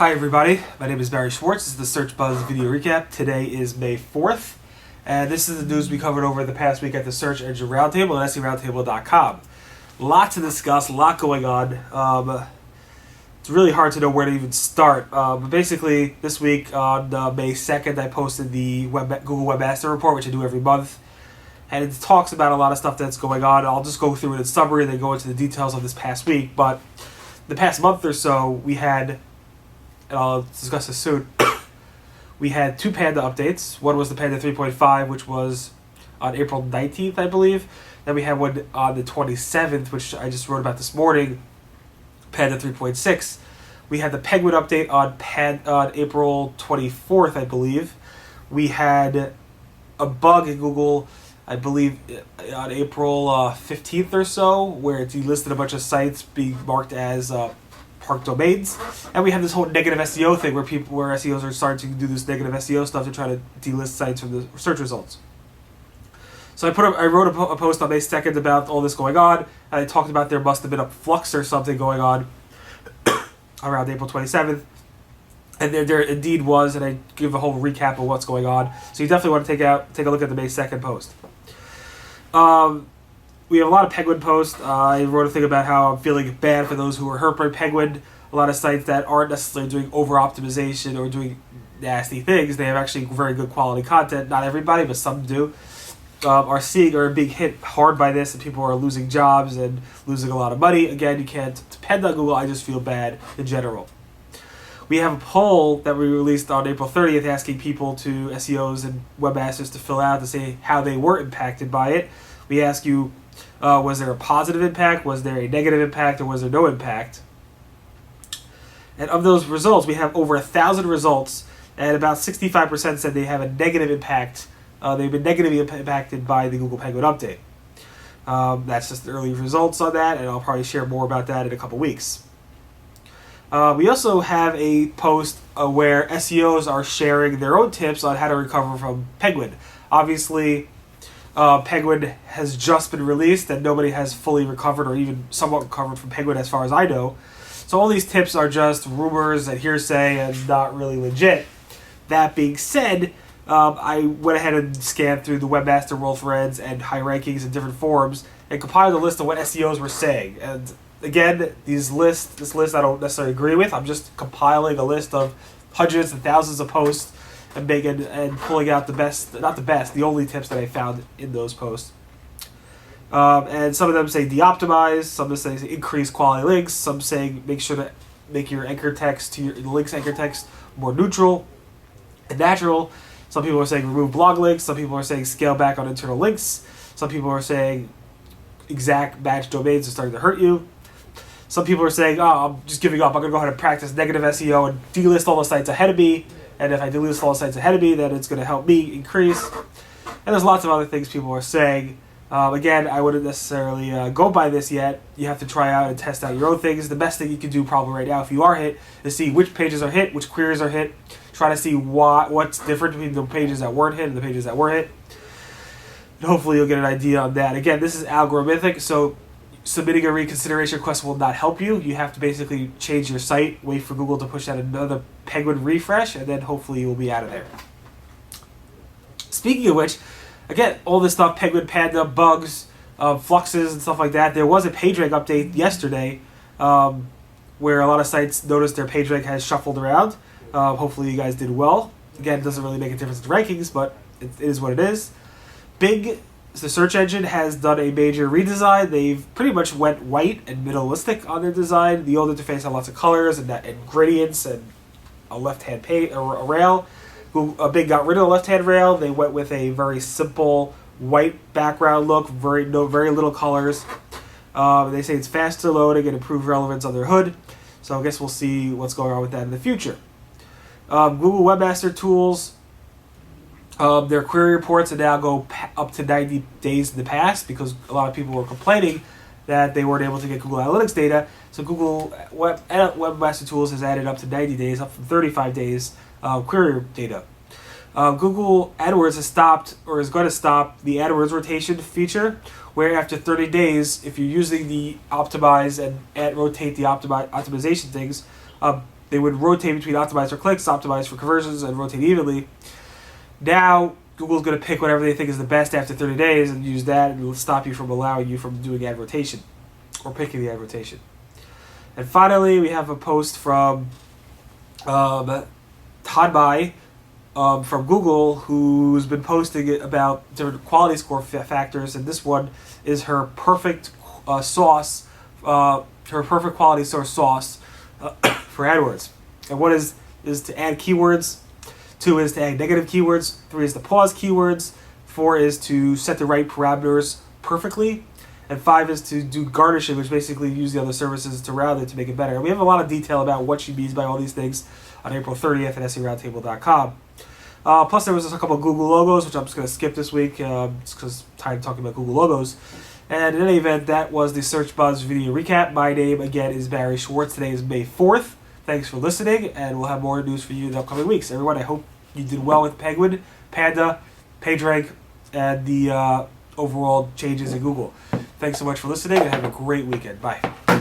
Hi everybody, my name is Barry Schwartz. This is the Search Buzz video recap. Today is May 4th, and this is the news we covered over the past week at the Search Engine Roundtable at SERoundtable.com. A lot to discuss, a lot going on. It's really hard to know where to even start. But basically, this week on May 2nd, I posted the Google Webmaster Report, which I do every month, and it talks about a lot of stuff that's going on. I'll just go through it in summary and then go into the details of this past week. But the past month or so, we had, and I'll discuss this soon, we had two Panda updates. One was the Panda 3.5, which was on April 19th, I believe. Then we had one on the 27th, which I just wrote about this morning, Panda 3.6. We had the Penguin update on April 24th, I believe. We had a bug in Google, I believe, on April 15th or so, where it delisted a bunch of sites being marked as park domains. And we have this whole negative SEO thing where SEOs are starting to do this negative SEO stuff to try to delist sites from the search results. So I wrote a post on May 2nd about all this going on, and I talked about there must have been a flux or something going on around April 27th. And there indeed was, and I give a whole recap of what's going on. So you definitely want to take a look at the May 2nd post. We have a lot of Penguin posts. I wrote a thing about how I'm feeling bad for those who are hurt by Penguin. A lot of sites that aren't necessarily doing over-optimization or doing nasty things. They have actually very good quality content. Not everybody, but some do. Are being hit hard by this, and people are losing jobs and losing a lot of money. Again, you can't depend on Google. I just feel bad in general. We have a poll that we released on April 30th asking people to SEOs and webmasters to fill out to say how they were impacted by it. We ask you, was there a positive impact, was there a negative impact, or was there no impact? And of those results, we have over 1,000 results, and about 65% said they have a negative impact. They've been negatively impacted by the Google Penguin update. That's just the early results on that, and I'll probably share more about that in a couple weeks. We also have a post where SEOs are sharing their own tips on how to recover from Penguin. Obviously, Penguin has just been released, and nobody has fully recovered or even somewhat recovered from Penguin as far as I know. So all these tips are just rumors and hearsay and not really legit. That being said, I went ahead and scanned through the Webmaster World Threads and high rankings and different forums and compiled a list of what SEOs were saying. And again, this list I don't necessarily agree with. I'm just compiling a list of hundreds and thousands of posts and pulling out the only tips that I found in those posts. And some of them say de-optimize, some say increase quality links, some say make sure to make your anchor text to the link's anchor text more neutral and natural. Some people are saying remove blog links. Some people are saying scale back on internal links. Some people are saying exact match domains are starting to hurt you. Some people are saying, I'm just giving up. I'm going to go ahead and practice negative SEO and delist all the sites ahead of me. And if I delist all the sites ahead of me, then it's going to help me increase. And there's lots of other things people are saying. Again, I wouldn't necessarily go by this yet. You have to try out and test out your own things. The best thing you can do probably right now if you are hit is see which pages are hit, which queries are hit. Try to see what's different between the pages that weren't hit and the pages that were hit. And hopefully you'll get an idea on that. Again, this is algorithmic, so submitting a reconsideration request will not help you. You have to basically change your site, wait for Google to push out another Penguin refresh, and then hopefully you will be out of there. Speaking of which, again, all this stuff, Penguin, Panda, bugs, fluxes, and stuff like that. There was a PageRank update yesterday where a lot of sites noticed their PageRank has shuffled around. Hopefully you guys did well. Again, it doesn't really make a difference in rankings, but it is what it is. The search engine has done a major redesign. They've pretty much went white and minimalistic on their design. The old interface had lots of colors and gradients and a left-hand rail. Bing got rid of the left-hand rail. They went with a very simple white background look, very little colors. They say it's faster loading and improved relevance on their hood. So I guess we'll see what's going on with that in the future. Google Webmaster Tools, their query reports now go up to 90 days in the past because a lot of people were complaining that they weren't able to get Google Analytics data. So Google Webmaster Tools has added up to 90 days, up from 35 days query data. Google AdWords has stopped or is going to stop the AdWords rotation feature, where after 30 days, if you're using the optimize and rotate the optimization things, they would rotate between optimize for clicks, optimize for conversions, and rotate evenly. Now, Google's going to pick whatever they think is the best after 30 days and use that, and it will stop you from allowing you from doing ad rotation or picking the ad rotation. And finally, we have a post from Tanmai from Google, who's been posting about different quality score factors, and this one is her perfect sauce, her perfect quality source sauce for AdWords. And one is to add keywords, 2 is to add negative keywords, 3 is to pause keywords, 4 is to set the right parameters perfectly, and 5 is to do garnishing, which basically use the other services to round it to make it better. And we have a lot of detail about what she means by all these things on April 30th at SERoundtable.com. Plus, there was just a couple of Google logos, which I'm just going to skip this week, just because I'm tired of talking about Google logos. And in any event, that was the Search Buzz video recap. My name, again, is Barry Schwartz. Today is May 4th. Thanks for listening, and we'll have more news for you in the upcoming weeks. Everyone, I hope you did well with Penguin, Panda, PageRank, and the overall changes in Google. Thanks so much for listening, and have a great weekend. Bye.